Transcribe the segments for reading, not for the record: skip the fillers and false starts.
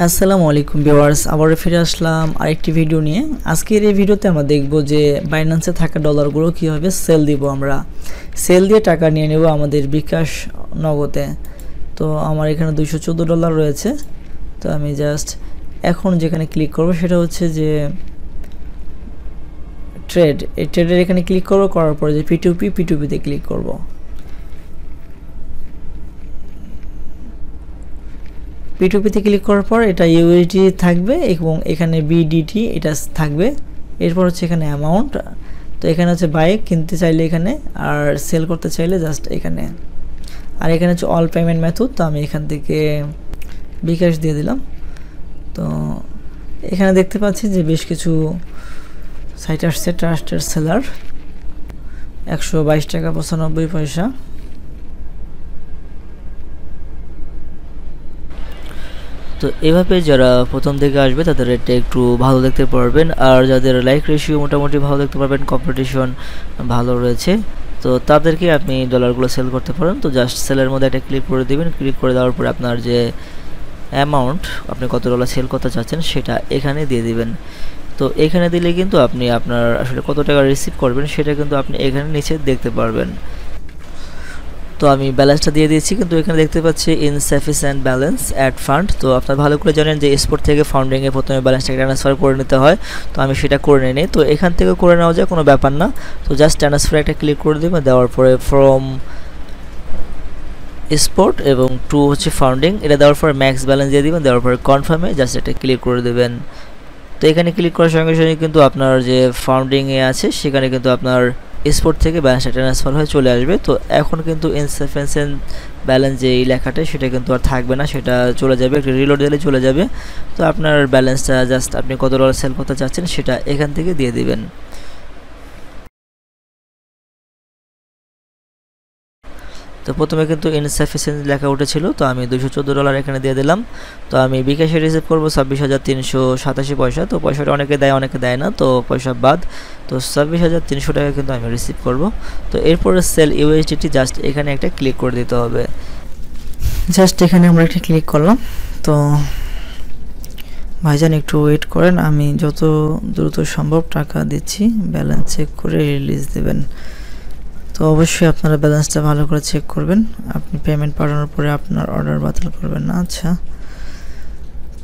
আসসালামু আলাইকুম ভিউয়ার্স, আবার ফিরে আসলাম আরেকটি ভিডিও নিয়ে। আজকের এই ভিডিওতে আমরা দেখব যে বাইন্যান্সে থাকা ডলারগুলো কীভাবে সেল দিব। আমরা সেল দিয়ে টাকা নিয়ে নেব আমাদের বিকাশ নগদে। তো আমার এখানে $214 রয়েছে। তো আমি জাস্ট এখন যেখানে ক্লিক করব সেটা হচ্ছে যে ট্রেড। এই ট্রেডের এখানে ক্লিক করার পরে যে P2P-তে ক্লিক করব। P2P-তে ক্লিক করার পর এটা USD থাকবে এবং এখানে BDT এটা থাকবে। এরপর হচ্ছে এখানে অ্যামাউন্ট। তো এখানে হচ্ছে বাই কিনতে চাইলে এখানে, আর সেল করতে চাইলে জাস্ট এখানে। আর এখানে হচ্ছে অল পেমেন্ট মেথড। তো আমি এখান থেকে বিকাশ দিয়ে দিলাম। তো এখানে দেখতে পাচ্ছি যে বেশ কিছু সাইট আসছে। Trusted seller $122.95। তো এভাবে যারা প্রথম থেকে আসবে তাদের রেটটা একটু ভালো দেখতে পারবেন, আর যাদের লাইক রেশিও মোটামুটি ভালো দেখতে পারবেন, কম্পিটিশন ভালো রয়েছে, তো তাদেরকে আপনি ডলারগুলো সেল করতে পারেন। তো জাস্ট সেলের মধ্যে একটা ক্লিক করে দিবেন। ক্লিক করে দেওয়ার পরে আপনার যে অ্যামাউন্ট, আপনি কত ডলার সেল করতে চাচ্ছেন সেটা এখানে দিয়ে দিবেন। তো এখানে দিলে কিন্তু আপনি আপনার আসলে কত টাকা রিসিভ করবেন সেটা কিন্তু আপনি এখানে নিচে দেখতে পারবেন। তো আমি ব্যালেন্সটা দিয়ে দিয়েছি, কিন্তু এখানে দেখতে পাচ্ছি ইনসাফিসিয়েন্ট ব্যালেন্স অ্যাড ফান্ড। তো আপনারা ভালো করে জানেন যে স্পট থেকে ফান্ডিংয়ে প্রথমে ব্যালেন্সটাকে ট্রান্সফার করে নিতে হয়। তো আমি সেটা করে নিই। তো এখান থেকে করে নেওয়া যায়, কোনো ব্যাপার না। তো জাস্ট ট্রান্সফার একটা ক্লিক করে দেবেন। দেওয়ার পরে ফ্রম স্পট এবং টু হচ্ছে ফান্ডিং, এটা দেওয়ার পরে ম্যাক্স ব্যালেন্স দিয়ে দেবেন। দেওয়ার পরে কনফার্মে জাস্ট এটা ক্লিক করে দেবেন। তো এখানে ক্লিক করার সঙ্গে সঙ্গে কিন্তু আপনার যে ফান্ডিংয়ে আছে সেখানে কিন্তু আপনার স্পট থেকে ব্যালেন্সটা ট্রান্সফার হয়ে চলে আসবে। তো এখন কিন্তু ইনসাফিসিয়েন্ট ব্যালেন্স যে এই লেখাটা সেটা কিন্তু আর থাকবে না, সেটা চলে যাবে, একটা রিলোড দিলে চলে যাবে। তো আপনার ব্যালেন্সটা জাস্ট আপনি কত ডলার সেল করতে চাচ্ছেন সেটা এখান থেকে দিয়ে দিবেন। তো প্রথমে কিন্তু ইনসাফিসিয়েন্ট লেখা উঠেছিল, তো আমি $214 এখানে দিয়ে দিলাম। তো আমি বিকাশে রিসিভ করবো 26,387 পয়সা। তো পয়সাটা অনেকে দেয় অনেকে দেয় না, তো পয়সা বাদ। তো 26,300 টাকা কিন্তু আমি রিসিভ করব। তো এরপরে সেল USDT জাস্ট এখানে একটা ক্লিক করে দিতে হবে। জাস্ট এখানে আমরা একটা ক্লিক করলাম। তো ভাইজান একটু ওয়েট করেন, আমি যত দ্রুত সম্ভব টাকা দিচ্ছি। ব্যালেন্স চেক করে রিলিজ দেবেন। তো অবশ্যই আপনারা ব্যালেন্সটা ভালো করে চেক করবেন। আপনি পেমেন্ট পাঠানোর পরে আপনার অর্ডার বাতিল করবেন না। আচ্ছা,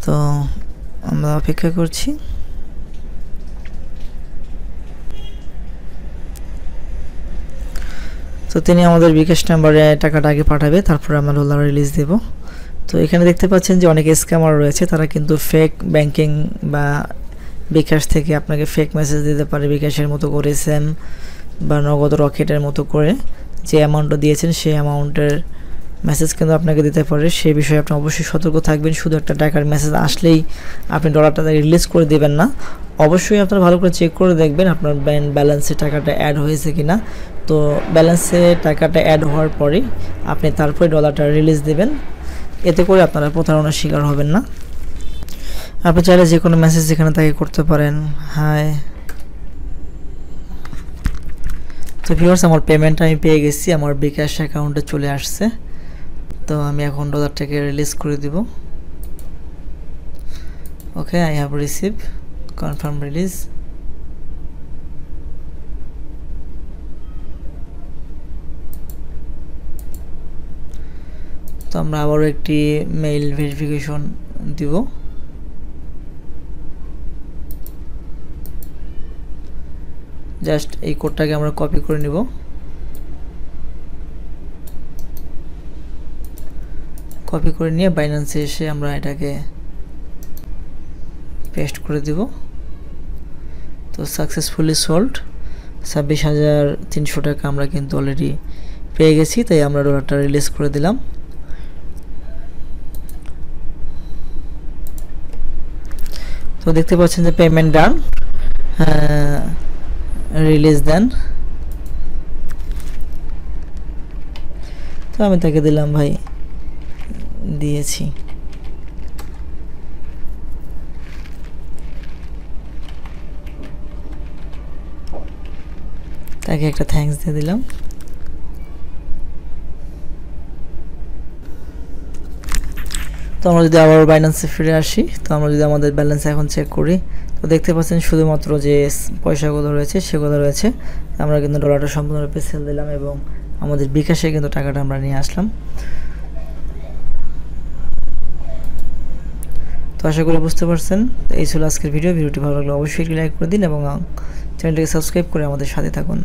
তো আমরা অপেক্ষা করছি। তো তিনি আমাদের বিকাশ নাম্বারে টাকাটা আগে পাঠাবে, তারপরে আমরা ডলার রিলিজ দেব। তো এখানে দেখতে পাচ্ছেন যে অনেক স্ক্যামার রয়েছে, তারা কিন্তু ফেক ব্যাংকিং বা বিকাশ থেকে আপনাকে ফেক মেসেজ দিতে পারে, বিকাশের মতো করে সেম বা নগদ রকেটের মতো করে যে অ্যামাউন্টটা দিয়েছেন সেই অ্যামাউন্টের মেসেজ কিন্তু আপনাকে দিতে পারে। সেই বিষয়ে আপনি অবশ্যই সতর্ক থাকবেন। শুধু একটা টাকার মেসেজ আসলেই আপনি ডলারটা রিলিজ করে দেবেন না। অবশ্যই আপনারা ভালো করে চেক করে দেখবেন আপনার ব্যালেন্সে টাকাটা অ্যাড হয়েছে কি না। তো ব্যালেন্সে টাকাটা অ্যাড হওয়ার পরে আপনি তারপরে ডলারটা রিলিজ দেবেন। এতে করে আপনারা প্রতারণার শিকার হবেন না। আপনি চাইলে যে কোনো মেসেজ যেখানে তাকে করতে পারেন। হাই। তো ভিউয়ার্স, আমার পেমেন্টটা আমি পেয়ে গেছি, আমার বিকাশ অ্যাকাউন্টে চলে আসছে। তো আমি এখন ডলারটাকে রিলিজ করে দিব। Okay, I have receive, confirm release. তো আমরা আবারও একটি মেইল ভেরিফিকেশন দিব। জাস্ট এই কোডটাকে আমরা কপি করে নিব। কপি করে নিয়ে বাইন্যান্সে এসে আমরা এটাকে পেস্ট করে দিব। তো সাকসেসফুলি সোল্ড 26,300 টাকা আমরা কিন্তু অলরেডি পেয়ে গেছি। তাই আমরা ডলারটা রিলিজ করে দিলাম। তো দেখতে পাচ্ছেন যে পেমেন্ট ডান, রিলিজ দেন। তো আমি তাকে দিলাম, ভাই দিয়েছি। তাকে একটা থ্যাঙ্কস দিয়ে দিলাম। তো আমরা যদি আবার বাইন্যান্সে ফিরে আসি, তো আমরা যদি আমাদের ব্যালেন্স এখন চেক করি, তো দেখতে পাচ্ছেন শুধুমাত্র যে পয়সাগুলো রয়েছে সেগুলো রয়েছে। আমরা কিন্তু ডলারটা সম্পূর্ণরূপে সেল দিলাম এবং আমাদের বিকাশে কিন্তু টাকাটা আমরা নিয়ে আসলাম। তো আশা করি বুঝতে পারছেন। এই ছিল আজকের ভিডিওটি ভালো লাগলে অবশ্যই লাইক করে দিন এবং চ্যানেলটিকে সাবস্ক্রাইব করে আমাদের সাথে থাকুন।